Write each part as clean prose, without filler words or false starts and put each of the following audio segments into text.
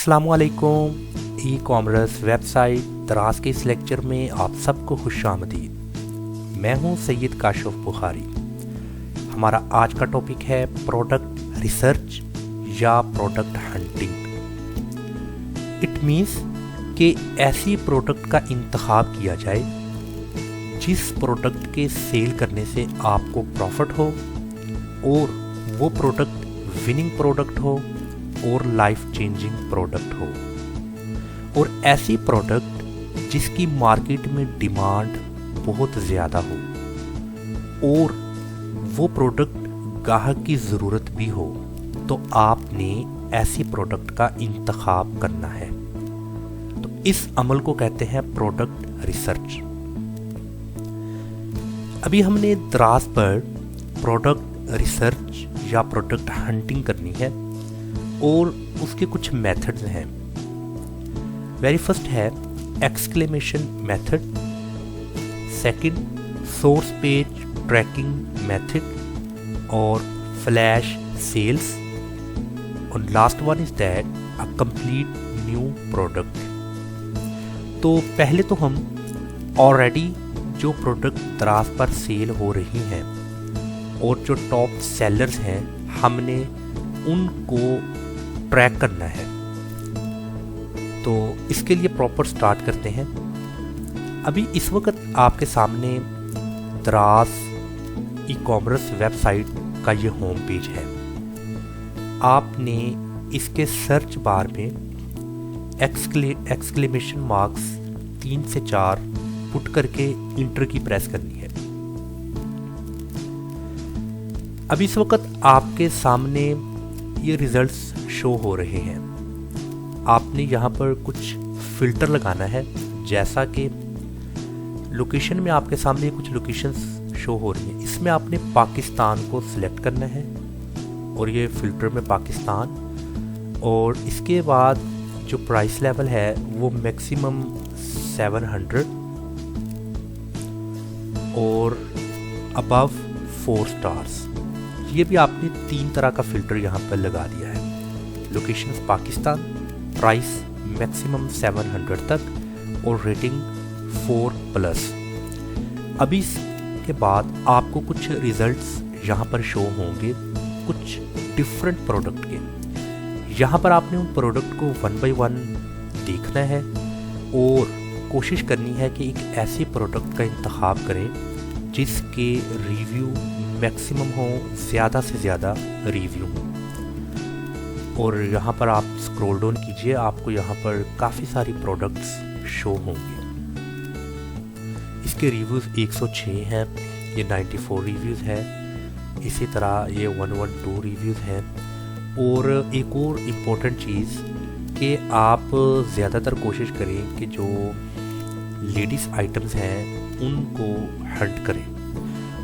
अस्सलामुअलैकुम। E commerce website दराज के इस लेक्चर में आप सबको खुशामदीद। मैं हूं सैयद काशिफ बुखारी। हमारा आज का टॉपिक है प्रोडक्ट रिसर्च या प्रोडक्ट हंटिंग। इट मीन्स कि ऐसी प्रोडक्ट का इंतखाब किया जाए जिस प्रोडक्ट के सेल करने से आपको प्रॉफिट हो और वो प्रोडक्ट विनिंग प्रोडक्ट हो और लाइफ चेंजिंग प्रोडक्ट हो, और ऐसी प्रोडक्ट जिसकी मार्केट में डिमांड बहुत ज़्यादा हो और वो प्रोडक्ट ग्राहक की ज़रूरत भी हो, तो आपने ऐसी प्रोडक्ट का इंतखाब करना है। तो इस अमल को कहते हैं प्रोडक्ट रिसर्च। अभी हमने दराज पर प्रोडक्ट रिसर्च या प्रोडक्ट हंटिंग करनी है और उसके कुछ मेथड्स हैं। वेरी फर्स्ट है exclamation method, second source page tracking method और फ्लैश सेल्स, और last one is that a complete new product. तो पहले तो हम ऑलरेडी जो प्रोडक्ट दराज पर सेल हो रही हैं और जो टॉप सेलर्स हैं, हमने उनको ट्रैक करना है। तो इसके लिए प्रॉपर स्टार्ट करते हैं। अभी इस वक्त आपके सामने दराज ई कॉमर्स वेबसाइट का ये होम पेज है। आपने इसके सर्च बार में एक्सक्लेमेशन मार्क्स 3 से 4 पुट करके इंटर की प्रेस करनी है। अब इस वक्त आपके सामने ये रिजल्ट्स शो हो रहे हैं। आपने यहाँ पर कुछ फिल्टर लगाना है, जैसा कि लोकेशन में आपके सामने कुछ लोकेशंस शो हो रही हैं। इसमें आपने पाकिस्तान को सिलेक्ट करना है और ये फिल्टर में पाकिस्तान, और इसके बाद जो प्राइस लेवल है वो मैक्सिमम 700 और अबव 4 स्टार्स। ये भी आपने 3 तरह का फिल्टर यहाँ पर लगा दिया है। लोकेशंस पाकिस्तान, प्राइस मैक्सिमम 700 तक और रेटिंग 4+। अभी इसके बाद आपको कुछ रिजल्ट्स यहाँ पर शो होंगे कुछ डिफरेंट प्रोडक्ट के। यहाँ पर आपने उन प्रोडक्ट को 1 बाय 1 देखना है और कोशिश करनी है कि एक ऐसी प्रोडक्ट का इंतखाब करें जिसके रिव्यू मैक्सिमम हो, ज़्यादा से ज़्यादा रिव्यू हो। और यहाँ पर आप स्क्रॉल डाउन कीजिए, आपको यहाँ पर काफ़ी सारी प्रोडक्ट्स शो होंगे। इसके रिव्यूज़ 106 हैं, ये 94 रिव्यूज़ है, इसी तरह ये 112 रिव्यूज़ हैं। और एक और इम्पोर्टेंट चीज़ कि आप ज़्यादातर कोशिश करें कि जो लेडीज़ आइटम्स हैं उनको हंट करें।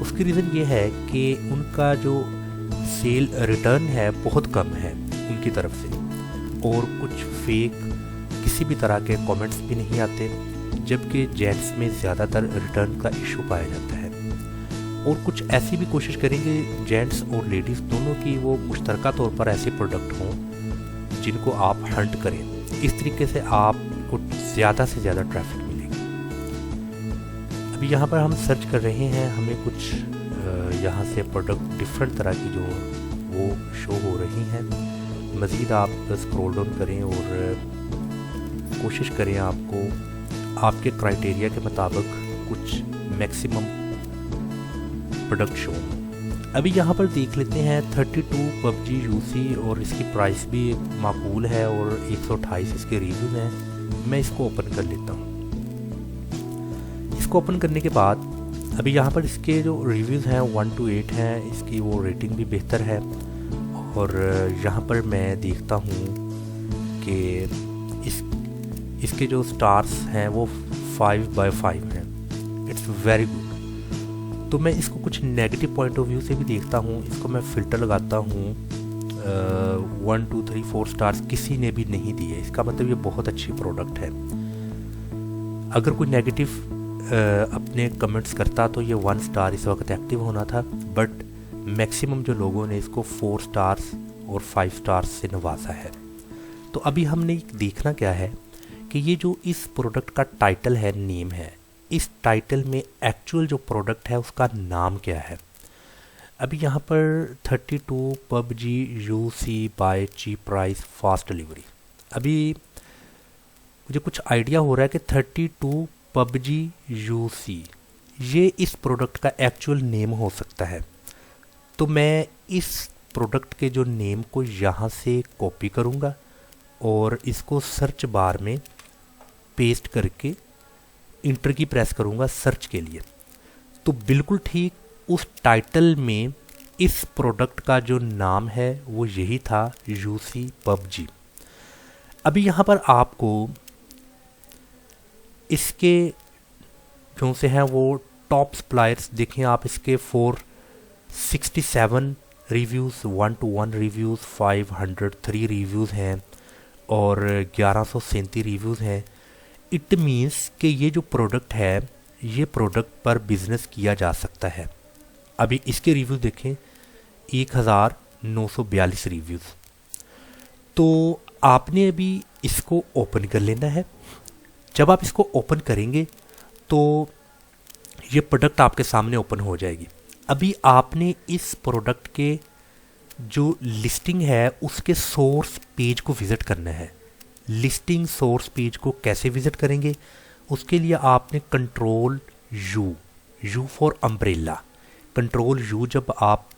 उसकी रीज़न ये है कि उनका जो सेल रिटर्न है बहुत कम है उनकी तरफ से, और कुछ फेक किसी भी तरह के कमेंट्स भी नहीं आते, जबकि जेंट्स में ज़्यादातर रिटर्न का इशू पाया जाता है। और कुछ ऐसी भी कोशिश करेंगे जेंट्स और लेडीज़ दोनों की वो मुश्तरका तौर पर ऐसे प्रोडक्ट हों जिनको आप हंट करें। इस तरीके से आपको ज़्यादा से ज़्यादा ट्रैफिक मिलेगी। अभी यहाँ पर हम सर्च कर रहे हैं, हमें कुछ यहाँ से प्रोडक्ट डिफरेंट तरह की जो वो शो हो रही हैं। मज़ीद आप स्क्रॉल डाउन करें और कोशिश करें आपको आपके क्राइटेरिया के मुताबिक कुछ मैक्सिमम प्रोडक्ट शो। अभी यहाँ पर देख लेते हैं 32 PUBG UC, और इसकी प्राइस भी माकूल है और 128 इसके रिव्यूज़ हैं। मैं इसको ओपन कर लेता हूँ। इसको ओपन करने के बाद अभी यहाँ पर इसके जो रिव्यूज़ हैं 1 to 8 हैं, इसकी वो रेटिंग भी बेहतर है। और यहाँ पर मैं देखता हूँ कि इसके जो स्टार्स हैं वो 5/5 हैं। It's very good. तो मैं इसको कुछ नेगेटिव पॉइंट ऑफ व्यू से भी देखता हूँ। इसको मैं फ़िल्टर लगाता हूँ, 1 2 3 4 स्टार्स किसी ने भी नहीं दिए, इसका मतलब ये बहुत अच्छी प्रोडक्ट है। अगर कोई नेगेटिव अपने कमेंट्स करता तो ये 1 स्टार इस वक्त एक्टिव होना था, बट मैक्सिमम जो लोगों ने इसको 4 स्टार्स और 5 स्टार्स से नवाजा है। तो अभी हमने देखना क्या है कि ये जो इस प्रोडक्ट का टाइटल है, नेम है, इस टाइटल में एक्चुअल जो प्रोडक्ट है उसका नाम क्या है। अभी यहाँ पर 32 PUBG UC buy cheap price fast delivery. अभी मुझे कुछ आइडिया हो रहा है कि 32 PUBG UC ये इस प्रोडक्ट का एक्चुअल नेम हो सकता है। तो मैं इस प्रोडक्ट के जो नेम को यहाँ से कॉपी करूँगा और इसको सर्च बार में पेस्ट करके इंटर की प्रेस करूँगा सर्च के लिए। तो बिल्कुल ठीक उस टाइटल में इस प्रोडक्ट का जो नाम है वो यही था, UC PUBG। अभी यहाँ पर आपको इसके जो से हैं वो टॉप सप्लायर्स देखें आप, इसके 467 रिव्यूज़, 1-to-1 रिव्यूज़, 503 रिव्यूज़ हैं और 1137 रिव्यूज़ हैं। इट मीन्स कि ये जो प्रोडक्ट है ये प्रोडक्ट पर बिज़नेस किया जा सकता है। अभी इसके रिव्यू देखें, 1942 रिव्यूज़। तो आपने अभी इसको ओपन कर लेना है। जब आप इसको ओपन करेंगे तो ये प्रोडक्ट आपके सामने ओपन हो जाएगी। अभी आपने इस प्रोडक्ट के जो लिस्टिंग है उसके सोर्स पेज को विज़िट करना है। लिस्टिंग सोर्स पेज को कैसे विज़िट करेंगे, उसके लिए आपने control you for umbrella, control you जब आप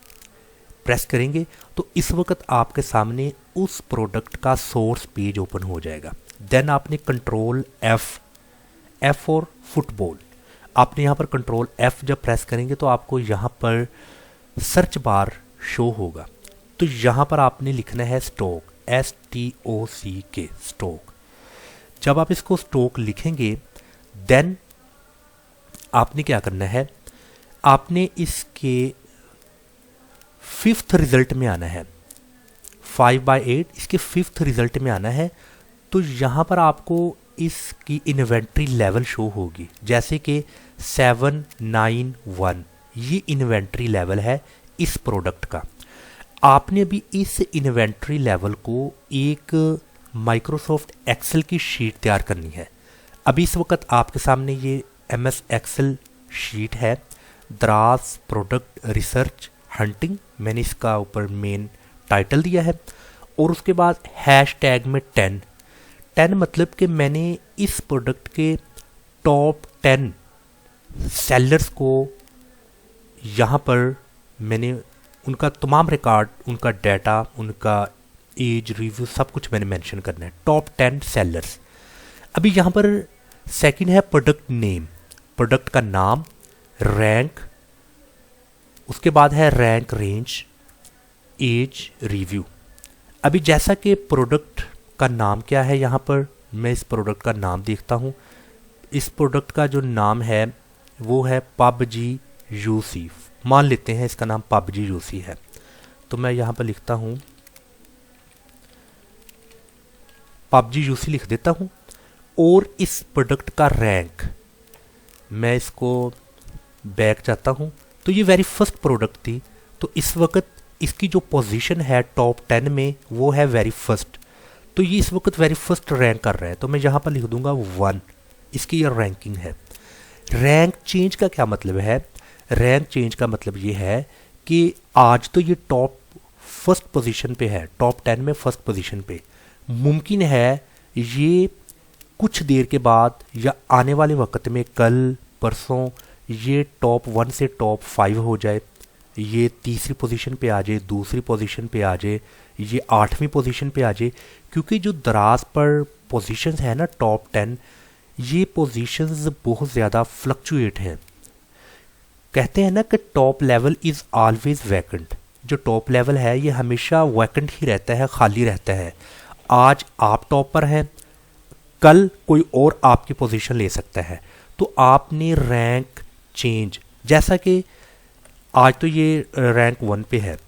प्रेस करेंगे तो इस वक्त आपके सामने उस प्रोडक्ट का सोर्स पेज ओपन हो जाएगा। देन आपने कंट्रोल एफ फॉर फुटबॉल, आपने यहाँ पर कंट्रोल F जब प्रेस करेंगे तो आपको यहाँ पर सर्च बार शो होगा। तो यहाँ पर आपने लिखना है स्टॉक, STOCK स्टॉक। जब आप इसको स्टॉक लिखेंगे देन आपने क्या करना है, आपने इसके 5th रिजल्ट में आना है, 5/8 इसके 5th रिजल्ट में आना है। तो यहाँ पर आपको इसकी इन्वेंट्री लेवल शो होगी, जैसे कि 791 ये इन्वेंट्री लेवल है इस प्रोडक्ट का। आपने भी इस इन्वेंट्री लेवल को एक माइक्रोसॉफ्ट एक्सेल की शीट तैयार करनी है। अभी इस वक्त आपके सामने ये MS एक्सेल शीट है, द्रास प्रोडक्ट रिसर्च हंटिंग, मैंने इसका ऊपर मेन टाइटल दिया है और उसके बाद हैशटैग में 10 मतलब कि मैंने इस प्रोडक्ट के टॉप 10 सेलर्स को यहाँ पर मैंने उनका तमाम रिकॉर्ड, उनका डाटा, उनका एज, रिव्यू सब कुछ मैंने मेंशन करना है, टॉप 10 सेलर्स। अभी यहाँ पर सेकंड है प्रोडक्ट नेम, प्रोडक्ट का नाम, रैंक, उसके बाद है रैंक रेंज, एज, रिव्यू। अभी जैसा कि प्रोडक्ट का नाम क्या है, यहाँ पर मैं इस प्रोडक्ट का नाम देखता हूँ। इस प्रोडक्ट का जो नाम है वो है PUBG UC, मान लेते हैं इसका नाम PUBG UC है। तो मैं यहाँ पर लिखता हूँ PUBG UC लिख देता हूँ और इस प्रोडक्ट का रैंक मैं इसको बैक जाता हूँ। तो ये वेरी फर्स्ट प्रोडक्ट थी, तो इस वक्त इसकी जो पोजीशन है टॉप 10 में वो है वेरी फर्स्ट। तो ये इस वक्त वेरी फर्स्ट रैंक कर रहा है, तो मैं यहाँ पर लिख दूंगा 1, इसकी ये रैंकिंग है। रैंक चेंज का क्या मतलब है, रैंक चेंज का मतलब ये है कि आज तो ये टॉप फर्स्ट पोजीशन पे है, टॉप 10 में फर्स्ट पोजीशन पे, मुमकिन है ये कुछ देर के बाद या आने वाले वक्त में कल परसों ये टॉप 1 से टॉप 5 हो जाए, ये तीसरी पोजीशन पे आ जाए, दूसरी पोजीशन पे आ जाए, ये 8वीं पोजीशन पे आ जाए। क्योंकि जो दराज पर पोजीशंस है ना टॉप 10, ये पोजीशंस बहुत ज़्यादा फ्लक्चुएट हैं। कहते हैं ना कि top level is always vacant, जो टॉप लेवल है ये हमेशा वैकेंट ही रहता है, खाली रहता है। आज आप टॉप पर हैं, कल कोई और आपकी पोजीशन ले सकता है। तो आपने रैंक चेंज, जैसा कि आज तो ये रैंक 1 पे है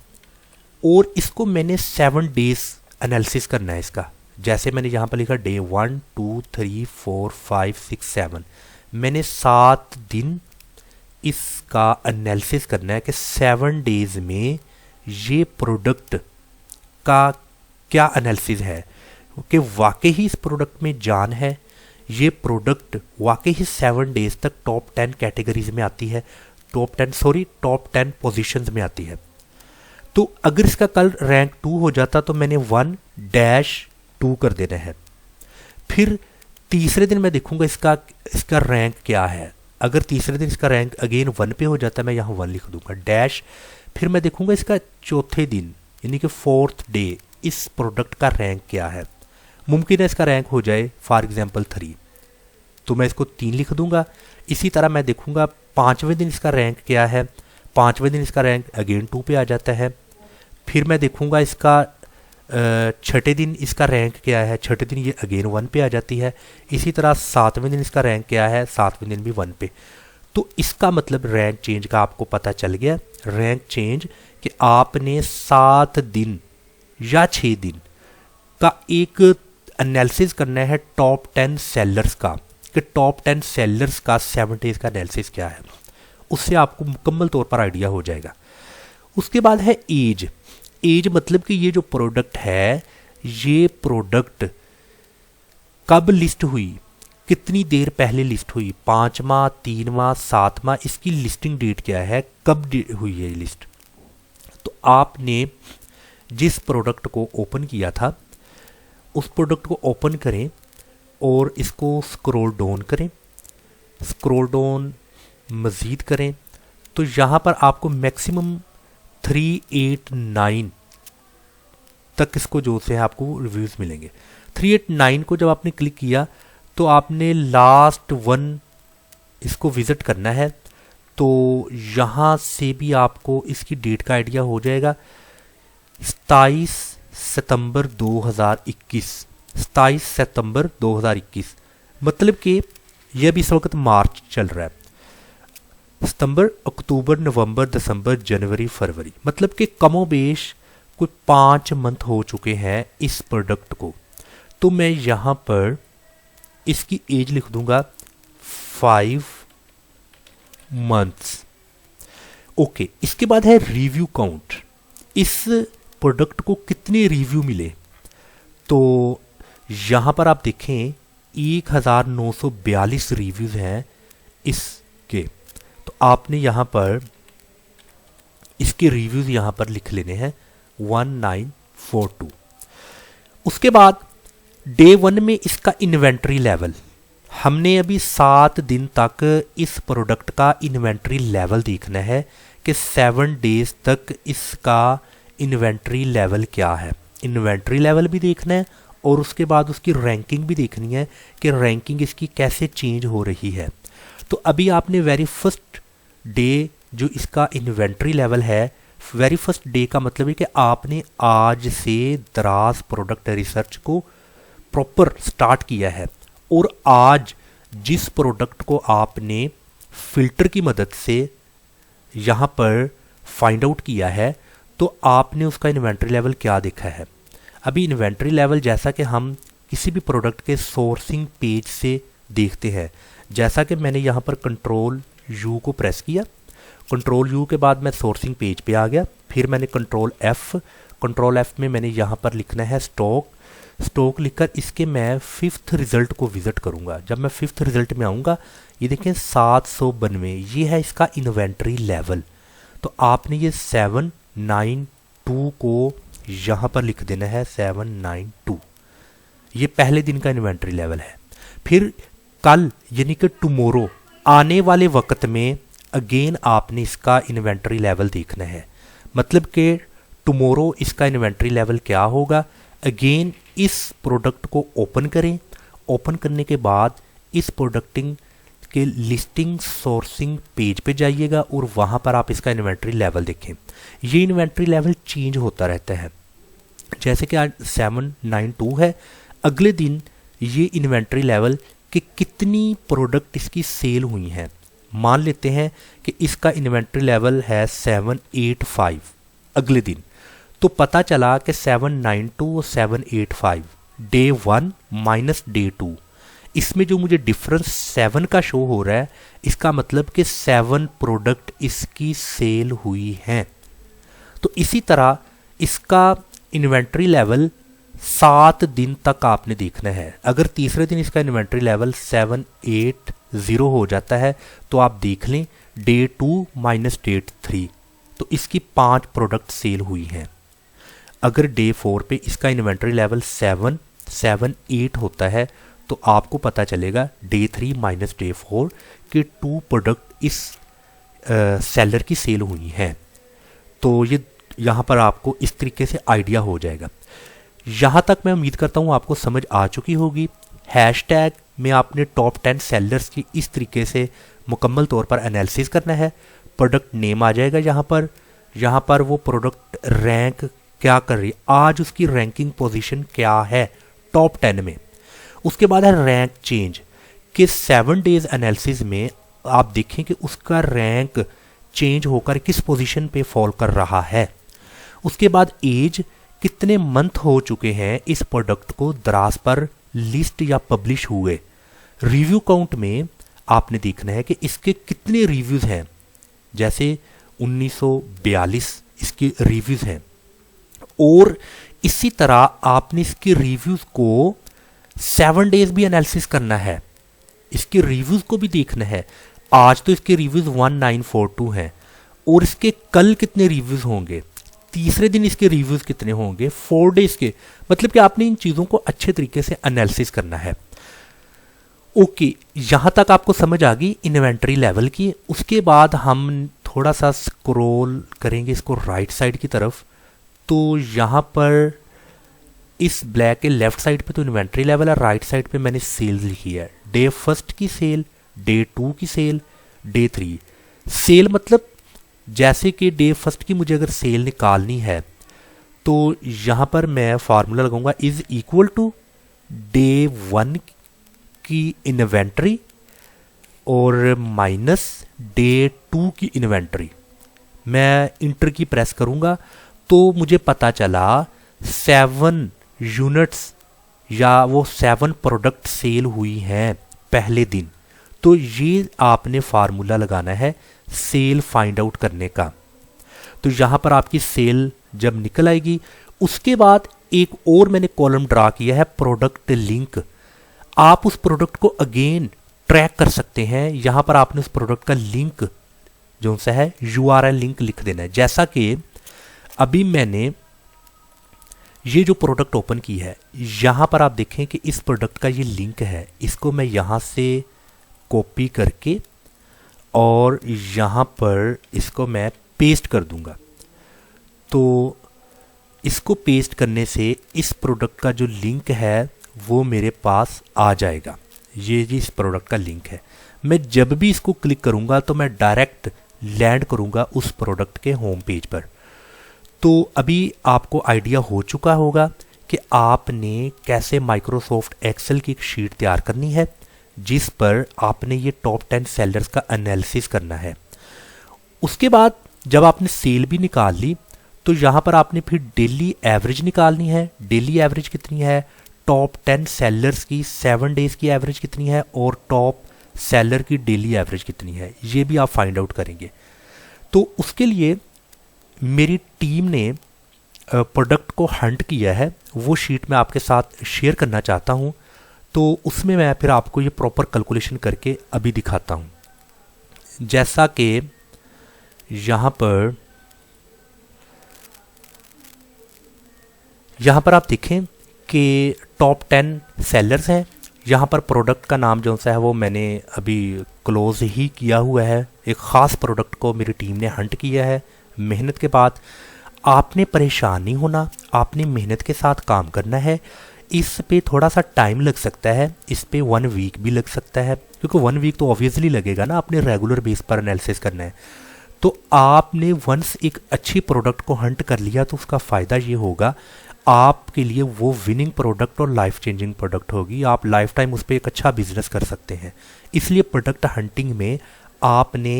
और इसको मैंने 7 डेज एनालिसिस करना है इसका। जैसे मैंने यहाँ पर लिखा डे 1 2 3 4 5 6 7, मैंने 7 दिन इसका एनालिसिस करना है कि 7 डेज में ये प्रोडक्ट का क्या एनालिसिस है, कि वाकई ही इस प्रोडक्ट में जान है, ये प्रोडक्ट वाकई ही 7 डेज तक टॉप 10 कैटेगरीज में आती है, टॉप 10 पोजीशंस में आती है। तो अगर इसका कल रैंक 2 हो जाता तो मैंने 1-2 कर देना है। फिर तीसरे दिन मैं देखूंगा इसका रैंक क्या है। अगर तीसरे दिन इसका रैंक अगेन 1 पे हो जाता है, मैं यहाँ 1 लिख दूंगा डैश। फिर मैं देखूंगा इसका चौथे दिन यानी कि 4th डे इस प्रोडक्ट का रैंक क्या है। मुमकिन है इसका रैंक हो जाए फॉर एग्जांपल 3, तो मैं इसको 3 लिख दूंगा। इसी तरह मैं देखूंगा 5वें दिन इसका रैंक क्या है। 5वें दिन इसका रैंक अगेन 2 पे आ जाता है। फिर मैं देखूंगा इसका 6ठे दिन इसका रैंक क्या है। 6ठे दिन ये अगेन 1 पे आ जाती है। इसी तरह 7वें दिन इसका रैंक क्या है। 7वें दिन भी 1 पे। तो इसका मतलब रैंक चेंज का आपको पता चल गया। रैंक चेंज कि आपने 7 दिन या 6 दिन का एक एनालिसिस करना है टॉप 10 सेलर्स का, कि टॉप 10 सेलर्स का 7 डेज का एनालिसिस क्या है। उससे आपको मुकम्मल तौर पर आइडिया हो जाएगा। उसके बाद है एज। एज मतलब कि ये जो प्रोडक्ट है, ये प्रोडक्ट कब लिस्ट हुई, कितनी देर पहले लिस्ट हुई, 5वां, 3वां, 7वां, इसकी लिस्टिंग डेट क्या है, कब हुई है ये लिस्ट। तो आपने जिस प्रोडक्ट को ओपन किया था उस प्रोडक्ट को ओपन करें और इसको स्क्रॉल डाउन करें। स्क्रॉल डाउन मज़ीद करें तो यहाँ पर आपको मैक्सिमम 389 तक इसको जो से आपको रिव्यूज़ मिलेंगे। 389 को जब आपने क्लिक किया तो आपने लास्ट 1 इसको विज़िट करना है। तो यहाँ से भी आपको इसकी डेट का आइडिया हो जाएगा। 27 सितंबर 2021, 27 सितंबर 2021, मतलब कि यह भी इस वक्त मार्च चल रहा है। सितंबर, अक्टूबर, नवंबर, दिसंबर, जनवरी, फरवरी, मतलब कि कमोबेश कुछ 5 मंथ हो चुके हैं इस प्रोडक्ट को। तो मैं यहाँ पर इसकी एज लिख दूंगा 5 मंथ्स। ओके, इसके बाद है रिव्यू काउंट। इस प्रोडक्ट को कितने रिव्यू मिले, तो यहाँ पर आप देखें 1942 रिव्यूज़ हैं इसके। तो आपने यहाँ पर इसके रिव्यूज़ यहाँ पर लिख लेने हैं 1942। उसके बाद डे 1 में इसका इन्वेंट्री लेवल, हमने अभी 7 दिन तक इस प्रोडक्ट का इन्वेंट्री लेवल देखना है कि 7 डेज तक इसका इन्वेंट्री लेवल क्या है। इन्वेंट्री लेवल भी देखना है और उसके बाद उसकी रैंकिंग भी देखनी है कि रैंकिंग इसकी कैसे चेंज हो रही है। तो अभी आपने वेरी फर्स्ट डे जो इसका इन्वेंट्री लेवल है, वेरी फर्स्ट डे का मतलब है कि आपने आज से दराज प्रोडक्ट रिसर्च को प्रॉपर स्टार्ट किया है और आज जिस प्रोडक्ट को आपने फिल्टर की मदद से यहाँ पर फाइंड आउट किया है तो आपने उसका इन्वेंट्री लेवल क्या देखा है। अभी इन्वेंट्री लेवल जैसा कि हम किसी भी प्रोडक्ट के सोर्सिंग पेज से देखते हैं, जैसा कि मैंने यहाँ पर कंट्रोल यू को प्रेस किया, कंट्रोल यू के बाद मैं सोर्सिंग पेज पे आ गया। फिर मैंने कंट्रोल एफ में मैंने यहाँ पर लिखना है स्टॉक लिखकर इसके मैं 5th रिजल्ट को विजिट करूँगा। जब मैं 5th रिजल्ट में आऊँगा, ये देखें 792, ये है इसका इन्वेंट्री लेवल। तो आपने ये 792 को यहाँ पर लिख देना है 792, ये पहले दिन का इन्वेंट्री लेवल है। फिर कल यानी कि टुमोरो, आने वाले वक्त में अगेन आपने इसका इन्वेंट्री लेवल देखना है, मतलब कि टुमोरो इसका इन्वेंट्री लेवल क्या होगा। अगेन इस प्रोडक्ट को ओपन करें, ओपन करने के बाद इस प्रोडक्टिंग के लिस्टिंग सोर्सिंग पेज पे जाइएगा और वहाँ पर आप इसका इन्वेंट्री लेवल देखें। ये इन्वेंट्री लेवल चेंज होता रहता है, जैसे कि आज 792 है, अगले दिन ये इन्वेंट्री लेवल कि कितनी प्रोडक्ट इसकी सेल हुई हैं। मान लेते हैं कि इसका इन्वेंट्री लेवल है 785 अगले दिन, तो पता चला कि 792 और 785 डे 1 माइनस डे 2, इसमें जो मुझे डिफरेंस 7 का शो हो रहा है, इसका मतलब कि 7 प्रोडक्ट इसकी सेल हुई हैं। तो इसी तरह इसका इन्वेंट्री लेवल 7 दिन तक आपने देखना है। अगर तीसरे दिन इसका इन्वेंट्री लेवल 780 हो जाता है तो आप देख लें डे 2 माइनस डे 3, तो इसकी 5 प्रोडक्ट सेल हुई हैं। अगर डे 4 पे इसका इन्वेंट्री लेवल 778 होता है तो आपको पता चलेगा डे 3 माइनस डे 4 कि 2 प्रोडक्ट इस सेलर की सेल हुई हैं। तो ये यहाँ पर आपको इस तरीके से आइडिया हो जाएगा। यहाँ तक मैं उम्मीद करता हूँ आपको समझ आ चुकी होगी। हैशटैग में आपने टॉप 10 सेलर्स की इस तरीके से मुकम्मल तौर पर एनालिसिस करना है। प्रोडक्ट नेम आ जाएगा यहाँ पर वो प्रोडक्ट रैंक क्या कर रही है, आज उसकी रैंकिंग पोजीशन क्या है टॉप 10 में। उसके बाद है रैंक चेंज कि 7 डेज एनालिसिस में आप देखें कि उसका रैंक चेंज होकर किस पोजीशन पे फॉल कर रहा है। उसके बाद एज, कितने मंथ हो चुके हैं इस प्रोडक्ट को दराज पर लिस्ट या पब्लिश हुए। रिव्यू काउंट में आपने देखना है कि इसके कितने रिव्यूज़ हैं, जैसे 1942 इसके रिव्यूज़ हैं। और इसी तरह आपने इसके रिव्यूज़ को 7 डेज भी एनालिसिस करना है, इसके रिव्यूज़ को भी देखना है। आज तो इसके रिव्यूज़ 1942 हैं और इसके कल कितने रिव्यूज़ होंगे, तीसरे दिन इसके रिव्यूज़ कितने होंगे, 4 डेज के। मतलब कि आपने इन चीज़ों को अच्छे तरीके से एनालिसिस करना है। ओके, यहाँ तक आपको समझ आ गई इन्वेंट्री लेवल की। उसके बाद हम थोड़ा सा स्क्रॉल करेंगे इसको राइट साइड की तरफ, तो यहाँ पर इस ब्लैक के लेफ्ट साइड पे तो इन्वेंट्री लेवल है, राइट साइड पे मैंने सेल लिखी है। डे 1 की सेल, डे 2 की सेल, डे 3 सेल। मतलब जैसे कि डे 1 की मुझे अगर सेल निकालनी है तो यहाँ पर मैं फार्मूला लगाऊंगा इज इक्वल टू डे 1 की इन्वेंट्री और माइनस डे 2 की इन्वेंट्री। मैं इंटर की प्रेस करूंगा तो मुझे पता चला 7 यूनिट्स या वो 7 प्रोडक्ट सेल हुई हैं पहले दिन। तो ये आपने फार्मूला लगाना है सेल फाइंड आउट करने का। तो यहाँ पर आपकी सेल जब निकल आएगी, उसके बाद एक और मैंने कॉलम ड्रा किया है प्रोडक्ट लिंक। आप उस प्रोडक्ट को अगेन ट्रैक कर सकते हैं। यहाँ पर आपने उस प्रोडक्ट का लिंक जो सा है URL लिंक लिख देना है। जैसा कि अभी मैंने ये जो प्रोडक्ट ओपन की है, यहाँ पर आप देखें कि इस प्रोडक्ट का ये लिंक है। इसको मैं यहाँ से कॉपी करके और यहाँ पर इसको मैं पेस्ट कर दूंगा। तो इसको पेस्ट करने से इस प्रोडक्ट का जो लिंक है वो मेरे पास आ जाएगा। ये जी इस प्रोडक्ट का लिंक है। मैं जब भी इसको क्लिक करूंगा तो मैं डायरेक्ट लैंड करूंगा उस प्रोडक्ट के होम पेज पर। तो अभी आपको आइडिया हो चुका होगा कि आपने कैसे माइक्रोसॉफ्ट एक्सेल की एक शीट तैयार करनी है जिस पर आपने ये टॉप 10 सेलर्स का एनालिसिस करना है। उसके बाद जब आपने सेल भी निकाल ली तो यहाँ पर आपने फिर डेली एवरेज निकालनी है। डेली एवरेज कितनी है, टॉप 10 सेलर्स की 7 डेज की एवरेज कितनी है और टॉप सेलर की डेली एवरेज कितनी है, ये भी आप फाइंड आउट करेंगे। तो उसके लिए मेरी टीम ने प्रोडक्ट को हंट किया है, वो शीट मैं आपके साथ शेयर करना चाहता हूँ। तो उसमें मैं फिर आपको ये प्रॉपर कैलकुलेशन करके अभी दिखाता हूँ। जैसा कि यहाँ पर आप देखें कि टॉप 10 सेलर्स हैं। यहाँ पर प्रोडक्ट का नाम जो सा है वो मैंने अभी क्लोज ही किया हुआ है। एक ख़ास प्रोडक्ट को मेरी टीम ने हंट किया है मेहनत के बाद। आपने परेशान नहीं होना, आपने मेहनत के साथ काम करना है। इस पे थोड़ा सा टाइम लग सकता है, इस पे 1 वीक भी लग सकता है, क्योंकि 1 वीक तो ऑब्वियसली लगेगा ना, आपने रेगुलर बेस पर एनालिसिस करना है। तो आपने वंस एक अच्छी प्रोडक्ट को हंट कर लिया तो उसका फ़ायदा ये होगा आपके लिए वो विनिंग प्रोडक्ट और लाइफ चेंजिंग प्रोडक्ट होगी। आप लाइफ टाइम उस पर एक अच्छा बिजनेस कर सकते हैं। इसलिए प्रोडक्ट हंटिंग में आपने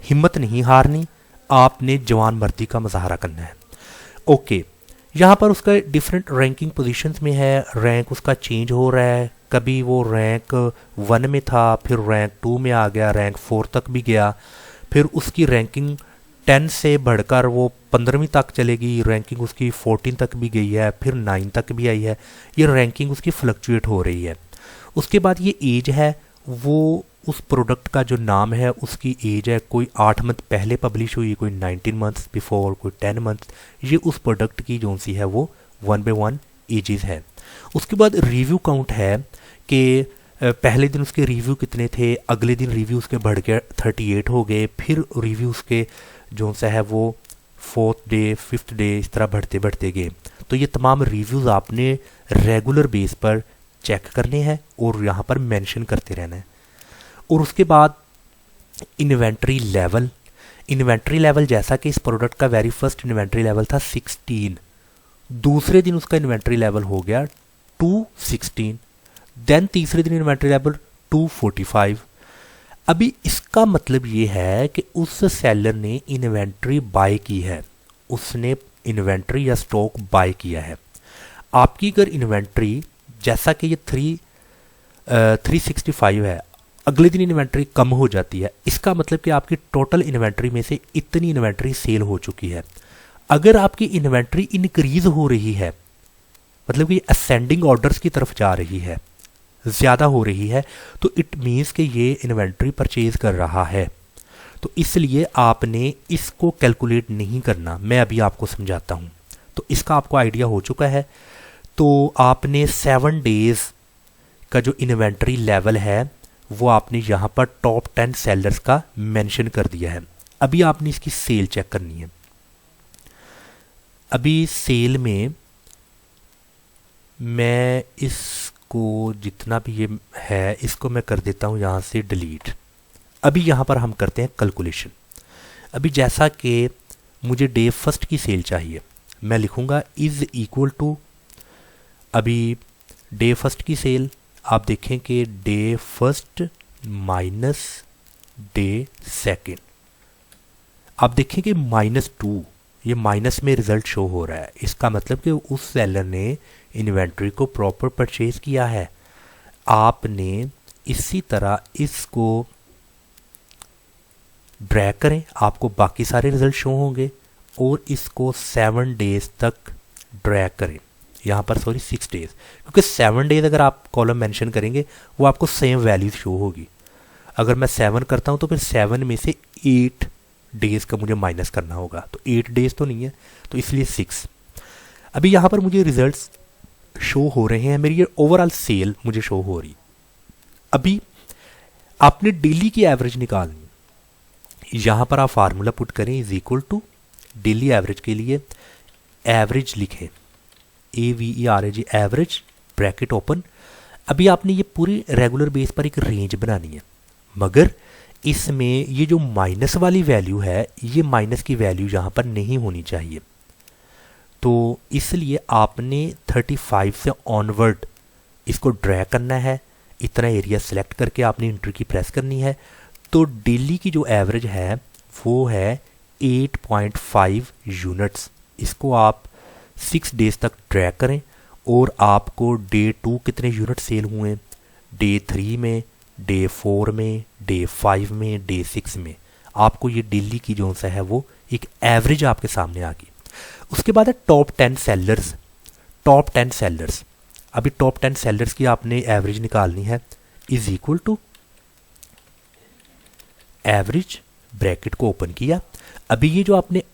हिम्मत नहीं हारनी, आपने जवान मर्दी का मुजाहरा करना है। ओके, यहाँ पर उसका डिफरेंट रैंकिंग पोजीशंस में है, रैंक उसका चेंज हो रहा है। कभी वो रैंक 1 में था, फिर रैंक 2 में आ गया, रैंक 4 तक भी गया, फिर उसकी रैंकिंग 10 से बढ़कर वो 15वीं तक चलेगी, रैंकिंग उसकी 14 तक भी गई है, फिर 9 तक भी आई है। ये रैंकिंग उसकी फ्लक्चुएट हो रही है। उसके बाद ये एज है, वो उस प्रोडक्ट का जो नाम है उसकी एज है, कोई 8 मंथ पहले पब्लिश हुई, कोई 19 मंथ्स बिफोर, कोई 10 मंथ। ये उस प्रोडक्ट की जो सी है वो 1 बाय 1 एजेस है। उसके बाद रिव्यू काउंट है कि पहले दिन उसके रिव्यू कितने थे, अगले दिन रिव्यू उसके बढ़ के 38 हो गए, फिर रिव्यू उसके जो सा है वो 4th डे 5th डे इस तरह बढ़ते बढ़ते गए। तो ये तमाम रिव्यूज़ आपने रेगुलर बेस पर चेक करने हैं और यहाँ पर मेंशन करते रहना है। और उसके बाद इन्वेंट्री लेवल। इन्वेंट्री लेवल जैसा कि इस प्रोडक्ट का वेरी फर्स्ट इन्वेंट्री लेवल था 16, दूसरे दिन उसका इन्वेंट्री लेवल हो गया 216, देन तीसरे दिन इन्वेंट्री लेवल 245। अभी इसका मतलब ये है कि उस सेलर ने इन्वेंट्री बाय की है, उसने इन्वेंट्री या स्टॉक बाय किया है। आपकी अगर इन्वेंट्री जैसा कि ये 365 है, अगले दिन इन्वेंट्री कम हो जाती है, इसका मतलब कि आपकी टोटल इन्वेंट्री में से इतनी इन्वेंट्री सेल हो चुकी है। अगर आपकी इन्वेंट्री इंक्रीज हो रही है, मतलब कि असेंडिंग ऑर्डर्स की तरफ जा रही है, ज़्यादा हो रही है, तो इट मीन्स कि ये इन्वेंट्री परचेज कर रहा है। तो इसलिए आपने इसको कैलकुलेट नहीं करना, मैं अभी आपको समझाता हूँ। तो इसका आपको आइडिया हो चुका है। तो आपने 7 डेज का जो इन्वेंट्री लेवल है वो आपने यहाँ पर टॉप 10 सेलर्स का मेंशन कर दिया है। अभी आपने इसकी सेल चेक करनी है। अभी सेल में मैं इसको जितना भी ये है इसको मैं कर देता हूँ यहाँ से डिलीट। अभी यहाँ पर हम करते हैं कैलकुलेशन। अभी जैसा कि मुझे डे फर्स्ट की सेल चाहिए, मैं लिखूँगा इज़ इक्वल टू, अभी डे फर्स्ट की सेल आप देखें कि day first minus day second, आप देखें कि -2, ये माइनस में रिजल्ट शो हो रहा है। इसका मतलब कि उस सेलर ने इन्वेंट्री को प्रॉपर परचेज किया है। आपने इसी तरह इसको ड्रैग करें, आपको बाकी सारे रिजल्ट शो होंगे, और इसको 7 डेज तक ड्रैग करें, यहाँ पर 6 डेज, क्योंकि 7 डेज अगर आप कॉलम मेंशन करेंगे वो आपको सेम वैल्यूज शो होगी। अगर मैं 7 करता हूँ तो फिर 7 में से 8 डेज का मुझे माइनस करना होगा, तो 8 डेज तो नहीं है, तो इसलिए 6। अभी यहाँ पर मुझे रिजल्ट्स शो हो रहे हैं, मेरी ये ओवरऑल सेल मुझे शो हो रही। अभी आपने डेली की एवरेज निकालनी, यहाँ पर आप फार्मूला पुट करें is equal to daily average के लिए एवरेज लिखें, AVERAG एवरेज ब्रैकेट ओपन। अभी आपने ये पूरी रेगुलर बेस पर एक रेंज बनानी है, मगर इसमें ये जो माइनस वाली वैल्यू है, ये माइनस की वैल्यू यहाँ पर नहीं होनी चाहिए। तो इसलिए आपने 35 से ऑनवर्ड इसको ड्रैग करना है, इतना एरिया सेलेक्ट करके आपने इंटर की प्रेस करनी है। तो डेली की जो एवरेज है वो है 8.5 यूनिट्स। इसको आप 6 डेज तक ड्रैग करें और आपको डे 2 कितने यूनिट सेल हुए, डे 3 में, डे 4 में, डे 5 में, डे 6 में, आपको ये डेली की जो सा है वो एक एवरेज आपके सामने आ गई। उसके बाद है टॉप 10 सेलर्स। टॉप 10 सेलर्स, अभी टॉप 10 सेलर्स की आपने एवरेज निकालनी है, is equal to average bracket को ओपन किया। अभी ये जो आपने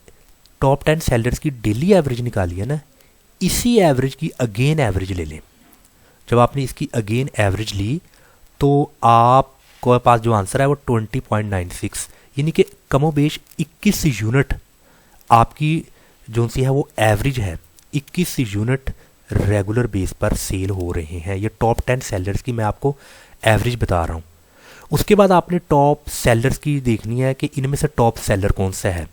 टॉप 10 सेलर्स की डेली एवरेज निकाली है ना, इसी एवरेज की अगेन एवरेज ले लें। जब आपने इसकी अगेन एवरेज ली तो आपके पास जो आंसर है वो 20.96, यानी कि कमोबेश 21 यूनिट आपकी जो सी है वो एवरेज है। 21 यूनिट रेगुलर बेस पर सेल हो रहे हैं। ये टॉप 10 सेलर्स की मैं आपको एवरेज बता रहा हूँ। उसके बाद आपने टॉप सेलर्स की देखनी है कि इनमें से टॉप सेलर कौन सा है।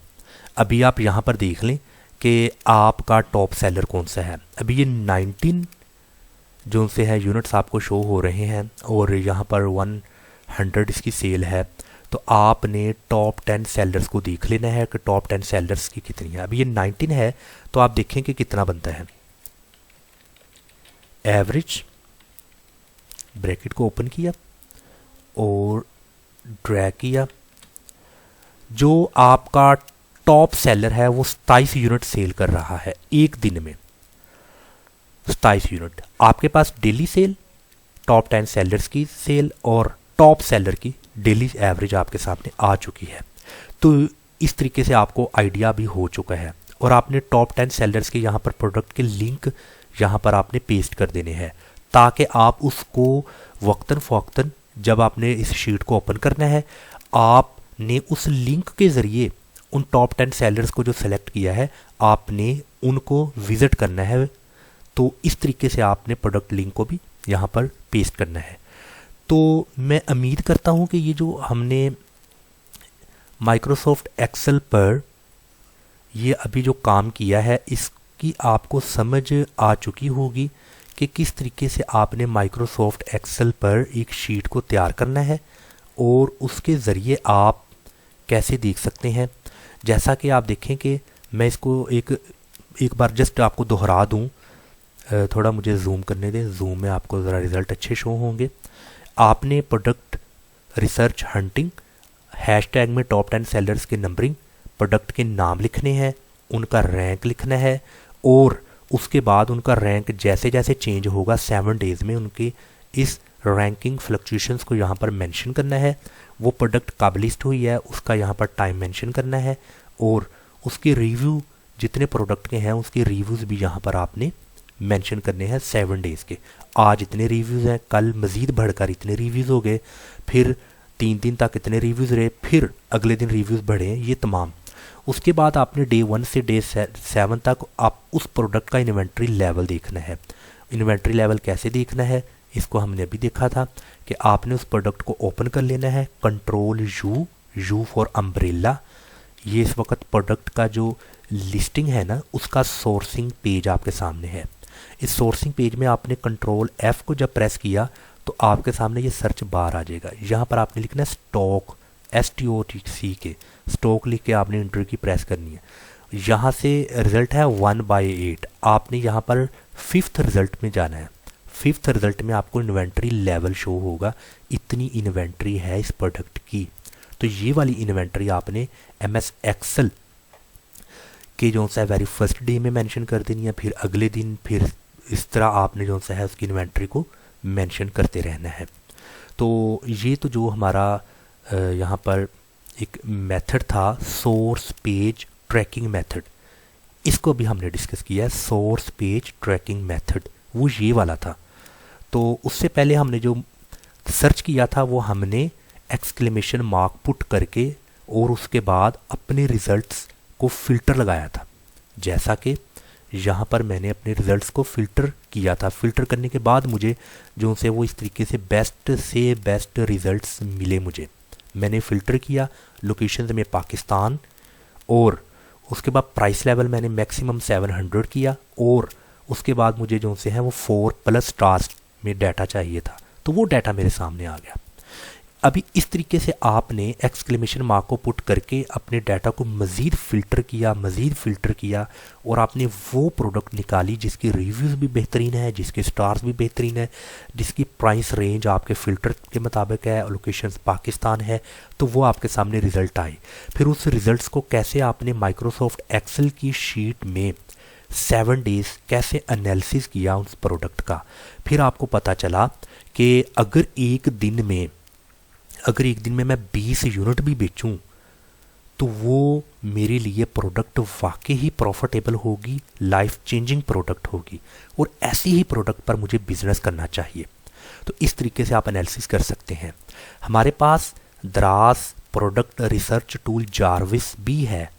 अभी आप यहाँ पर देख लें कि आपका टॉप सेलर कौन सा है। अभी ये 19 जो से है यूनिट्स आपको शो हो रहे हैं और यहाँ पर 100 इसकी सेल है। तो आपने टॉप 10 सेलर्स को देख लेना है कि टॉप 10 सेलर्स की कितनी है। अभी ये 19 है तो आप देखें कि कितना बनता है। एवरेज ब्रैकेट को ओपन किया और ड्रैग किया, जो आपका टॉप सेलर है वो 27 यूनिट सेल कर रहा है एक दिन में, 27 यूनिट। आपके पास डेली सेल, टॉप 10 सेलर्स की सेल और टॉप सेलर की डेली एवरेज आपके सामने आ चुकी है। तो इस तरीके से आपको आइडिया भी हो चुका है और आपने टॉप 10 सेलर्स के यहाँ पर प्रोडक्ट के लिंक यहाँ पर आपने पेस्ट कर देने हैं ताकि आप उसको वक्तन फ़ौक्तन जब आपने इस शीट को ओपन करना है आपने उस लिंक के ज़रिए उन टॉप 10 सेलर्स को जो सेलेक्ट किया है आपने उनको विज़िट करना है। तो इस तरीके से आपने प्रोडक्ट लिंक को भी यहाँ पर पेस्ट करना है। तो मैं उम्मीद करता हूँ कि ये जो हमने माइक्रोसॉफ्ट एक्सेल पर ये अभी जो काम किया है इसकी आपको समझ आ चुकी होगी कि किस तरीके से आपने माइक्रोसॉफ्ट एक्सेल पर एक शीट को तैयार करना है और उसके ज़रिए आप कैसे देख सकते हैं। जैसा कि आप देखें कि मैं इसको एक बार जस्ट आपको दोहरा दूं, थोड़ा मुझे जूम करने दें, जूम में आपको ज़रा रिज़ल्ट अच्छे शो होंगे। आपने प्रोडक्ट रिसर्च हंटिंग हैशटैग में टॉप 10 सेलर्स के नंबरिंग, प्रोडक्ट के नाम लिखने हैं, उनका रैंक लिखना है और उसके बाद उनका रैंक जैसे जैसे चेंज होगा 7 डेज़ में उनके इस रैंकिंग फ्लक्चुएशंस को यहाँ पर मेंशन करना है। वो प्रोडक्ट कब लिस्ट हुई है उसका यहाँ पर टाइम मेंशन करना है और उसके रिव्यू जितने प्रोडक्ट के हैं उसके रिव्यूज़ भी यहाँ पर आपने मेंशन करने हैं 7 डेज़ के। आज इतने रिव्यूज़ हैं, कल मज़ीद बढ़कर इतने रिव्यूज़ हो गए, फिर 3 दिन तक इतने रिव्यूज़ रहे, फिर अगले दिन रिव्यूज़ बढ़े, ये तमाम। उसके बाद आपने डे 1 से डे 7 तक आप उस प्रोडक्ट का इन्वेंट्री लेवल देखना है। इन्वेंट्री लेवल कैसे देखना है इसको हमने अभी देखा था कि आपने उस प्रोडक्ट को ओपन कर लेना है, कंट्रोल यू फॉर अम्ब्रेला। ये इस वक्त प्रोडक्ट का जो लिस्टिंग है ना उसका सोर्सिंग पेज आपके सामने है। इस सोर्सिंग पेज में आपने कंट्रोल F को जब प्रेस किया तो आपके सामने ये सर्च बार आ जाएगा। यहाँ पर आपने लिखना है स्टॉक, STOCK, स्टॉक लिख के आपने इंटर की प्रेस करनी है। यहाँ से रिज़ल्ट है 1/8, आपने यहाँ पर 5th रिज़ल्ट में जाना है। 5th रिज़ल्ट में आपको इन्वेंट्री लेवल शो होगा, इतनी इन्वेंट्री है इस प्रोडक्ट की। तो ये वाली इन्वेंट्री आपने MS एक्सेल के जो सा वेरी फर्स्ट डे में मेंशन कर देनी है, फिर अगले दिन, फिर इस तरह आपने जो सा है उसकी इन्वेंट्री को मेंशन करते रहना है। तो ये तो जो हमारा यहाँ पर एक मेथड था सोर्स पेज ट्रैकिंग मेथड, इसको भी हमने डिस्कस किया है। सोर्स पेज ट्रैकिंग मेथड वो ये वाला था। तो उससे पहले हमने जो सर्च किया था वो हमने एक्सक्लेमेशन मार्क पुट करके और उसके बाद अपने रिज़ल्ट्स को फ़िल्टर लगाया था। जैसा कि यहाँ पर मैंने अपने रिज़ल्ट्स को फ़िल्टर किया था। फ़िल्टर करने के बाद मुझे जो से वो इस तरीके से बेस्ट रिज़ल्ट्स मिले मुझे। मैंने फ़िल्टर किया लोकेशंस में पाकिस्तान और उसके बाद प्राइस लेवल मैंने मैक्सिमम 700 किया और उसके बाद मुझे जो से है वो 4+ स्टार्स में डाटा चाहिए था, तो वो डाटा मेरे सामने आ गया। अभी इस तरीके से आपने एक्सक्लेमेशन मार्क को पुट करके अपने डाटा को मज़ीद फ़िल्टर किया और आपने वो प्रोडक्ट निकाली जिसकी रिव्यूज़ भी बेहतरीन है, जिसके स्टार्स भी बेहतरीन है, जिसकी प्राइस रेंज आपके फ़िल्टर के मुताबिक है, लोकेशंस पाकिस्तान है, तो वो आपके सामने रिज़ल्ट आए। फिर उस रिज़ल्ट्स को कैसे आपने माइक्रोसॉफ्ट एक्सेल की शीट में 7 डेज़ कैसे एनालिसिस किया उस प्रोडक्ट का। फिर आपको पता चला कि अगर एक दिन में मैं 20 यूनिट भी बेचूं तो वो मेरे लिए प्रोडक्ट वाकई ही प्रॉफिटेबल होगी, लाइफ चेंजिंग प्रोडक्ट होगी और ऐसी ही प्रोडक्ट पर मुझे बिजनेस करना चाहिए। तो इस तरीके से आप एनालिसिस कर सकते हैं। हमारे पास द्रास प्रोडक्ट रिसर्च टूल जार्विस भी है।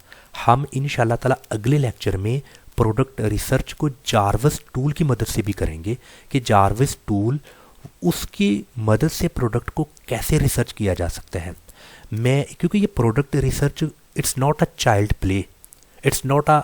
हम इंशाल्लाह ताला अगले लेक्चर में प्रोडक्ट रिसर्च को जार्विस टूल की मदद से भी करेंगे कि जार्विस टूल उसकी मदद से प्रोडक्ट को कैसे रिसर्च किया जा सकता है। क्योंकि ये product research it's not a child play, it's not a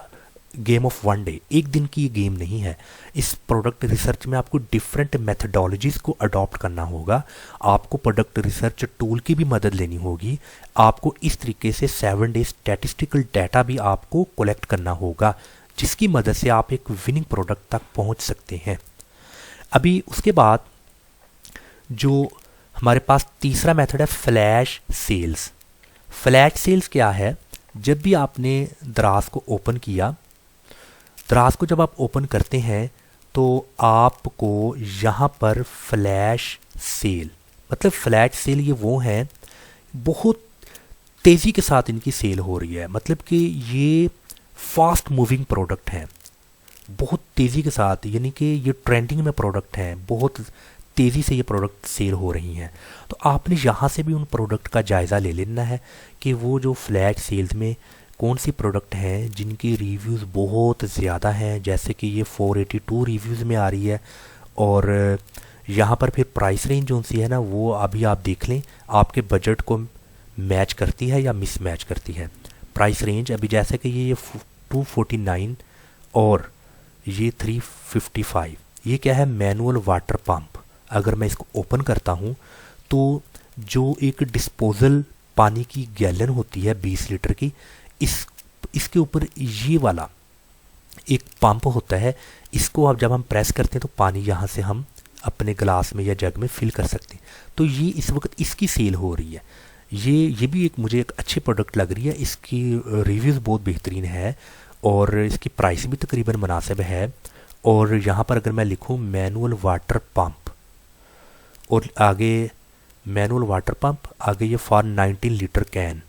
game of 1 day, एक दिन की गेम नहीं है। इस प्रोडक्ट रिसर्च में आपको डिफरेंट मेथडोलॉजीज़ को अडॉप्ट करना होगा, आपको प्रोडक्ट रिसर्च टूल की भी मदद लेनी होगी, आपको इस तरीके से 7 डे स्टैटिस्टिकल डाटा भी आपको कलेक्ट करना होगा जिसकी मदद से आप एक विनिंग प्रोडक्ट तक पहुंच सकते हैं। अभी उसके बाद जो हमारे पास तीसरा मेथड है फ्लैश सेल्स। फ्लैश सेल्स क्या है? जब भी आपने दराज को ओपन किया, दराज को जब आप ओपन करते हैं तो आपको यहाँ पर फ्लैश सेल, मतलब फ्लैश सेल ये वो हैं, बहुत तेज़ी के साथ इनकी सेल हो रही है, मतलब कि ये फास्ट मूविंग प्रोडक्ट हैं, बहुत तेज़ी के साथ, यानी कि ये ट्रेंडिंग में प्रोडक्ट हैं, बहुत तेज़ी से ये प्रोडक्ट सेल हो रही हैं। तो आपने यहाँ से भी उन प्रोडक्ट का जायज़ा ले लेना है कि वो जो फ्लैश सेल्स में कौन सी प्रोडक्ट हैं जिनकी रिव्यूज़ बहुत ज़्यादा हैं, जैसे कि ये 482 रिव्यूज़ में आ रही है। और यहाँ पर फिर प्राइस रेंज जो सी है ना, वो अभी आप देख लें आपके बजट को मैच करती है या मिस मैच करती है। प्राइस रेंज अभी जैसे कि ये 249 और ये 355, ये क्या है, मैनुअल वाटर पंप। अगर मैं इसको ओपन करता हूँ तो जो एक डिस्पोजल पानी की गैलन होती है 20 लीटर की, इसके ऊपर ये वाला एक पंप होता है। इसको अब जब हम प्रेस करते हैं तो पानी यहाँ से हम अपने गिलास में या जग में फिल कर सकते हैं। तो ये इस वक्त इसकी सेल हो रही है। ये भी एक मुझे एक अच्छी प्रोडक्ट लग रही है, इसकी रिव्यूज़ बहुत बेहतरीन है और इसकी प्राइस भी तकरीबन मुनासिब है। और यहाँ पर अगर मैं लिखूँ मैनुअल वाटर पंप और आगे मैनुअल वाटर पंप, आगे ये फॉर 19 लीटर कैन,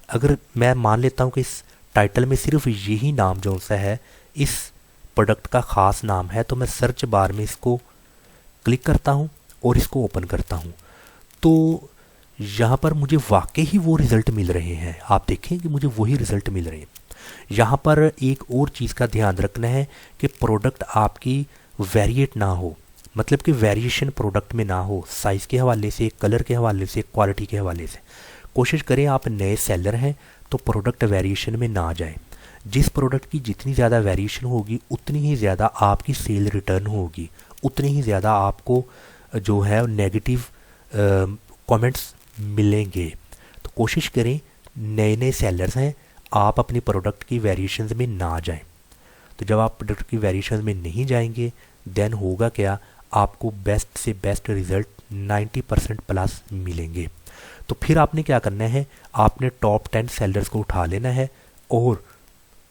अगर मैं मान लेता हूँ कि इस टाइटल में सिर्फ यही नाम जो सा है इस प्रोडक्ट का ख़ास नाम है, तो मैं सर्च बार में इसको क्लिक करता हूँ और इसको ओपन करता हूँ तो यहाँ पर मुझे वाकई ही वो रिज़ल्ट मिल रहे हैं। आप देखें कि मुझे वही रिज़ल्ट मिल रहे हैं। यहाँ पर एक और चीज़ का ध्यान रखना है कि प्रोडक्ट आपकी वेरिएट ना हो, मतलब कि वेरिएशन प्रोडक्ट में ना हो, साइज़ के हवाले से, कलर के हवाले से, क्वालिटी के हवाले से। कोशिश करें आप नए सेलर हैं तो प्रोडक्ट वेरिएशन में ना जाएं। जिस प्रोडक्ट की जितनी ज़्यादा वेरिएशन होगी उतनी ही ज़्यादा आपकी सेल रिटर्न होगी, उतनी ही ज़्यादा आपको जो है नेगेटिव कमेंट्स मिलेंगे। तो कोशिश करें, नए नए सेलर्स हैं, आप अपनी प्रोडक्ट की वेरिएशंस में ना जाएं। तो जब आप प्रोडक्ट की वेरिएशंस में नहीं जाएंगे देन होगा क्या, आपको बेस्ट से बेस्ट रिज़ल्ट 90% प्लस मिलेंगे। तो फिर आपने क्या करना है, आपने टॉप 10 सेलर्स को उठा लेना है और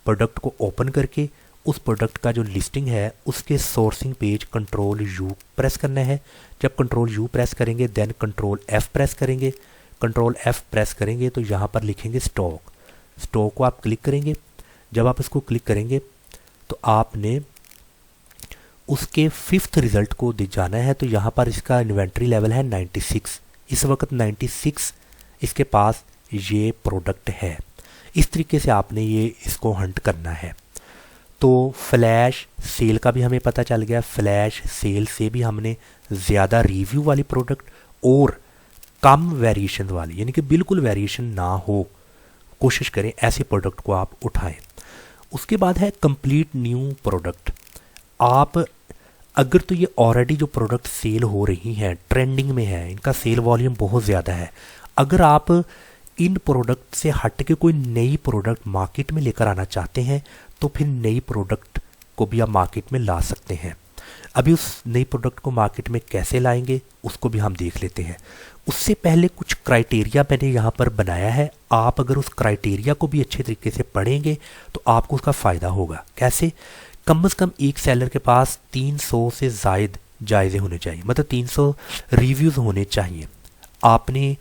प्रोडक्ट को ओपन करके उस प्रोडक्ट का जो लिस्टिंग है उसके sourcing page control you press करना है। जब कंट्रोल यू प्रेस करेंगे देन कंट्रोल एफ प्रेस करेंगे। कंट्रोल एफ प्रेस करेंगे तो यहाँ पर लिखेंगे स्टॉक, स्टॉक को आप क्लिक करेंगे। जब आप इसको क्लिक करेंगे तो आपने उसके 5th रिज़ल्ट को जाना है। तो यहाँ पर इसका इन्वेंट्री लेवल है 96, इस वक्त 96 इसके पास ये प्रोडक्ट है। इस तरीके से आपने ये इसको हंट करना है। तो फ्लैश सेल का भी हमें पता चल गया, फ्लैश सेल से भी हमने ज़्यादा रिव्यू वाली प्रोडक्ट और कम वेरिएशन वाली, यानी कि बिल्कुल वेरिएशन ना हो, कोशिश करें ऐसे प्रोडक्ट को आप उठाएं। उसके बाद है कंप्लीट न्यू प्रोडक्ट। आप अगर तो ये ऑलरेडी जो प्रोडक्ट सेल हो रही हैं, ट्रेंडिंग में है, इनका सेल वॉल्यूम बहुत ज़्यादा है, अगर आप इन प्रोडक्ट से हट के कोई नई प्रोडक्ट मार्केट में लेकर आना चाहते हैं तो फिर नई प्रोडक्ट को भी आप मार्केट में ला सकते हैं। अभी उस नई प्रोडक्ट को मार्केट में कैसे लाएंगे उसको भी हम देख लेते हैं। उससे पहले कुछ क्राइटेरिया मैंने यहाँ पर बनाया है। आप अगर उस क्राइटेरिया को भी अच्छे तरीके से पढ़ेंगे तो आपको उसका फ़ायदा होगा। कैसे? कम से कम एक सेलर के पास 300 से ज़ायद जायज़े होने चाहिए, मतलब 300 रिव्यूज़ होने चाहिए। आपने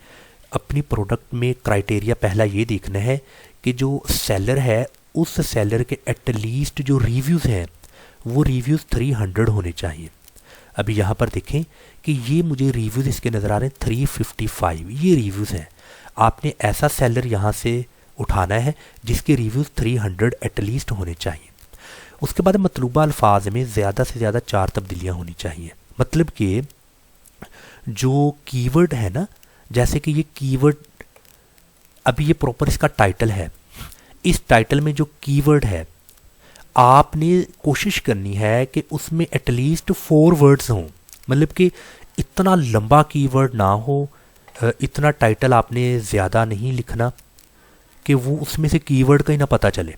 अपनी प्रोडक्ट में क्राइटेरिया पहला ये देखना है कि जो सेलर है उस सेलर के एटलीस्ट जो रिव्यूज़ हैं वो रिव्यूज़ 300 होने चाहिए। अभी यहाँ पर देखें कि ये मुझे रिव्यूज़ इसके नज़र आ रहे हैं 355, ये रिव्यूज़ हैं। आपने ऐसा सेलर यहाँ से उठाना है जिसके रिव्यूज़ 300 एटलीस्ट होने चाहिए। उसके बाद मतलूबा अल्फाज में ज़्यादा से ज़्यादा 4 तब्दीलियाँ होनी चाहिए। मतलब कि जो कीवर्ड है ना, जैसे कि ये कीवर्ड, अभी ये प्रॉपर इसका टाइटल है, इस टाइटल में जो कीवर्ड है आपने कोशिश करनी है कि उसमें एटलीस्ट 4 वर्ड्स हों, मतलब कि इतना लंबा कीवर्ड ना हो, इतना टाइटल आपने ज़्यादा नहीं लिखना कि वो उसमें से कीवर्ड का ही ना पता चले।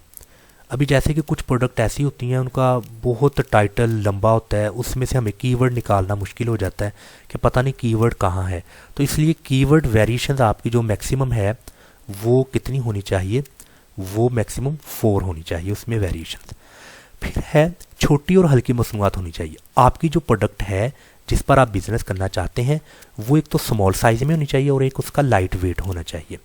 अभी जैसे कि कुछ प्रोडक्ट ऐसी होती हैं उनका बहुत टाइटल लंबा होता है, उसमें से हमें कीवर्ड निकालना मुश्किल हो जाता है कि पता नहीं कीवर्ड कहाँ है। तो इसलिए कीवर्ड वेरिएशंस आपकी जो मैक्सिमम है वो कितनी होनी चाहिए, वो मैक्सिमम 4 होनी चाहिए, उसमें वेरिएशन। फिर है छोटी और हल्की मसनूआत होनी चाहिए। आपकी जो प्रोडक्ट है जिस पर आप बिजनेस करना चाहते हैं वो एक तो स्मॉल साइज में होनी चाहिए और एक उसका लाइट वेट होना चाहिए।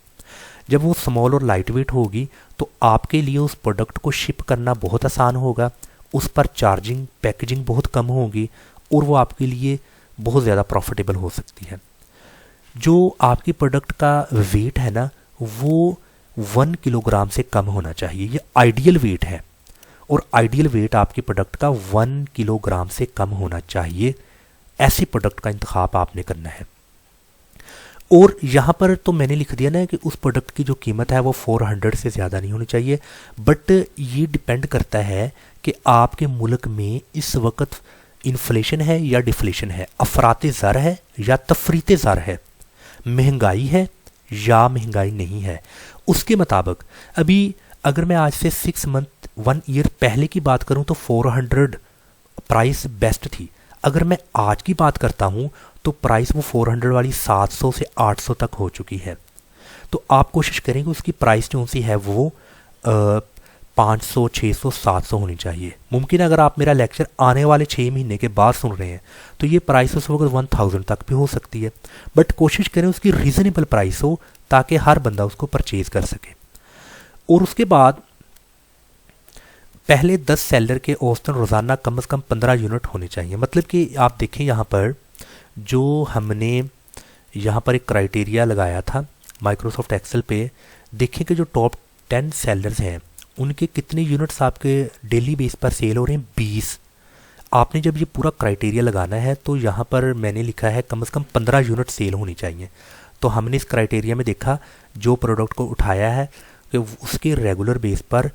जब वो स्मॉल और लाइट वेट होगी तो आपके लिए उस प्रोडक्ट को शिप करना बहुत आसान होगा, उस पर चार्जिंग पैकेजिंग बहुत कम होगी और वो आपके लिए बहुत ज़्यादा प्रॉफिटेबल हो सकती है। जो आपकी प्रोडक्ट का वेट है ना वो 1 किलोग्राम से कम होना चाहिए, ये आइडियल वेट है और आइडियल वेट आपकी प्रोडक्ट का 1 किलोग्राम से कम होना चाहिए। ऐसी प्रोडक्ट का इंतखाब आपने करना है। और यहाँ पर तो मैंने लिख दिया ना कि उस प्रोडक्ट की जो कीमत है वो 400 से ज़्यादा नहीं होनी चाहिए, बट ये डिपेंड करता है कि आपके मुल्क में इस वक्त इन्फ्लेशन है या डिफ्लेशन है, अफराते ज़र है या तफरीते ज़र है, महंगाई है या महंगाई नहीं है। उसके मुताबिक अभी अगर मैं आज से 6 मंथ 1 ईयर पहले की बात करूं तो 400 प्राइस बेस्ट थी। अगर मैं आज की बात करता हूं तो प्राइस वो 400 वाली 700 से 800 तक हो चुकी है। तो आप कोशिश करेंगे उसकी प्राइस जो सी है वो 500, 600, 700 होनी चाहिए। मुमकिन अगर आप मेरा लेक्चर आने वाले 6 महीने के बाद सुन रहे हैं तो ये प्राइस उस वक्त 1000 तक भी हो सकती है, बट कोशिश करें उसकी रीज़नेबल प्राइस हो ताकि हर बंदा उसको परचेज़ कर सके। और उसके बाद पहले 10 सेलर के औसतन रोज़ाना कम से कम 15 यूनिट होने चाहिए। मतलब कि आप देखें यहाँ पर जो हमने यहाँ पर एक क्राइटेरिया लगाया था माइक्रोसॉफ्ट एक्सेल पे, देखें कि जो टॉप 10 सेलर्स हैं उनके कितने यूनिट्स आपके डेली बेस पर सेल हो रहे हैं, 20। आपने जब ये पूरा क्राइटेरिया लगाना है तो यहाँ पर मैंने लिखा है कम से कम 15 यूनिट सेल होनी चाहिए। तो हमने इस क्राइटेरिया में देखा जो प्रोडक्ट को उठाया है कि उसके रेगुलर बेस पर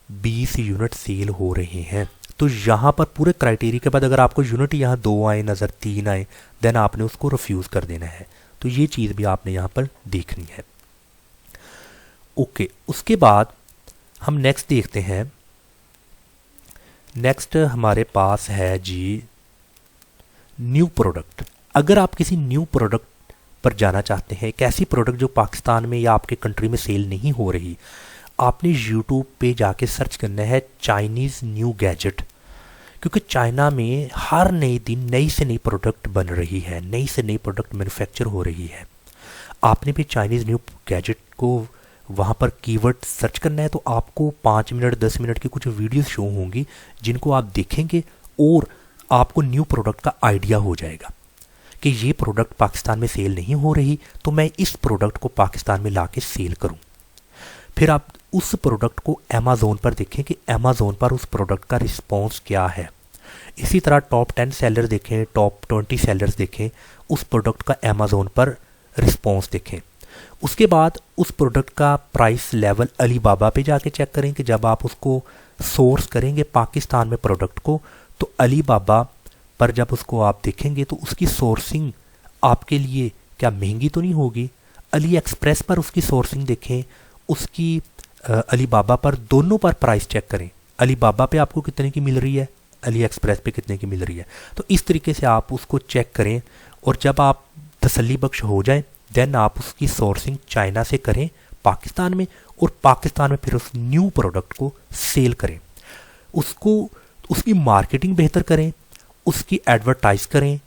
20 यूनिट सेल हो रहे हैं। तो यहाँ पर पूरे क्राइटेरिया के बाद अगर आपको यूनिट यहाँ 2 आए नज़र 3 आए देन आपने उसको रिफ्यूज़ कर देना है। तो ये चीज़ भी आपने यहाँ पर देखनी है। ओके, उसके बाद हम नेक्स्ट देखते हैं। नेक्स्ट हमारे पास है जी न्यू प्रोडक्ट। अगर आप किसी न्यू प्रोडक्ट पर जाना चाहते हैं, एक ऐसी प्रोडक्ट जो पाकिस्तान में या आपके कंट्री में सेल नहीं हो रही, आपने यूट्यूब पे जाके सर्च करना है चाइनीज़ न्यू गैजेट, क्योंकि चाइना में हर नए दिन नई से नई प्रोडक्ट बन रही है, नई से नई प्रोडक्ट मैन्युफैक्चर हो रही है। आपने भी चाइनीज़ न्यू गैजेट को वहाँ पर कीवर्ड सर्च करना है तो आपको 5 मिनट 10 मिनट की कुछ वीडियोस शो होंगी जिनको आप देखेंगे और आपको न्यू प्रोडक्ट का आइडिया हो जाएगा कि ये प्रोडक्ट पाकिस्तान में सेल नहीं हो रही तो मैं इस प्रोडक्ट को पाकिस्तान में ला के सेल करूँ। फिर आप उस प्रोडक्ट को अमेज़ॉन पर देखें कि अमेज़ॉन पर उस प्रोडक्ट का रिस्पॉन्स क्या है। इसी तरह टॉप 10 सेलर देखें, टॉप 20 सेलर्स देखें, उस प्रोडक्ट का अमेज़ॉन पर रिस्पॉन्स देखें। उसके बाद उस प्रोडक्ट का प्राइस लेवल अलीबाबा पे जाके चेक करें कि जब आप उसको सोर्स करेंगे पाकिस्तान में प्रोडक्ट को तो अलीबाबा पर जब उसको आप देखेंगे तो उसकी सोर्सिंग आपके लिए क्या महंगी तो नहीं होगी। अली एक्सप्रेस पर उसकी सोर्सिंग देखें, उसकी अलीबाबा पर, दोनों पर प्राइस चेक करें। अलीबाबा पे आपको कितने की मिल रही है, अली एक्सप्रेस पे कितने की मिल रही है। तो इस तरीके से आप उसको चेक करें और जब आप तसल्ली बख्श हो जाए देन आप उसकी सोर्सिंग चाइना से करें पाकिस्तान में और पाकिस्तान में फिर उस न्यू प्रोडक्ट को सेल करें, उसकी मार्केटिंग बेहतर करें, उसकी एडवर्टाइज करें।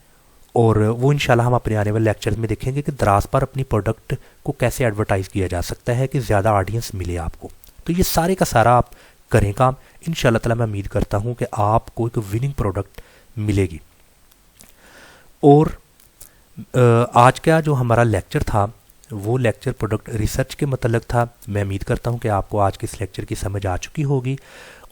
और वो इंशाल्लाह हम अपने आने वाले लेक्चर्स में देखेंगे कि दराज पर अपनी प्रोडक्ट को कैसे एडवर्टाइज़ किया जा सकता है कि ज़्यादा ऑडियंस मिले आपको। तो ये सारे का सारा आप करें काम, इंशाल्लाह ताला मैं उम्मीद करता हूँ कि आपको एक विनिंग प्रोडक्ट मिलेगी। और आज का जो हमारा लेक्चर था वो लेक्चर प्रोडक्ट रिसर्च के मतलब था। मैं उम्मीद करता हूँ कि आपको आज के इस लेक्चर की समझ आ चुकी होगी।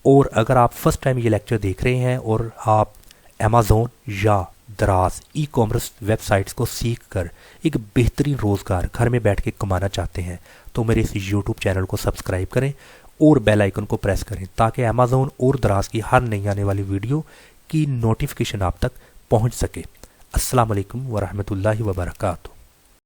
और अगर आप फर्स्ट टाइम ये लेक्चर देख रहे हैं और आप अमेज़ॉन या दराज ई कॉमर्स वेबसाइट्स को सीख कर एक बेहतरीन रोज़गार घर में बैठ के कमाना चाहते हैं तो मेरे इस यूट्यूब चैनल को सब्सक्राइब करें और बेल आइकन को प्रेस करें ताकि अमेज़ॉन और दराज की हर नई आने वाली वीडियो की नोटिफिकेशन आप तक पहुंच सके। अस्सलाम वालेकुम वरहमतुल्लाहि वबरकातुहू।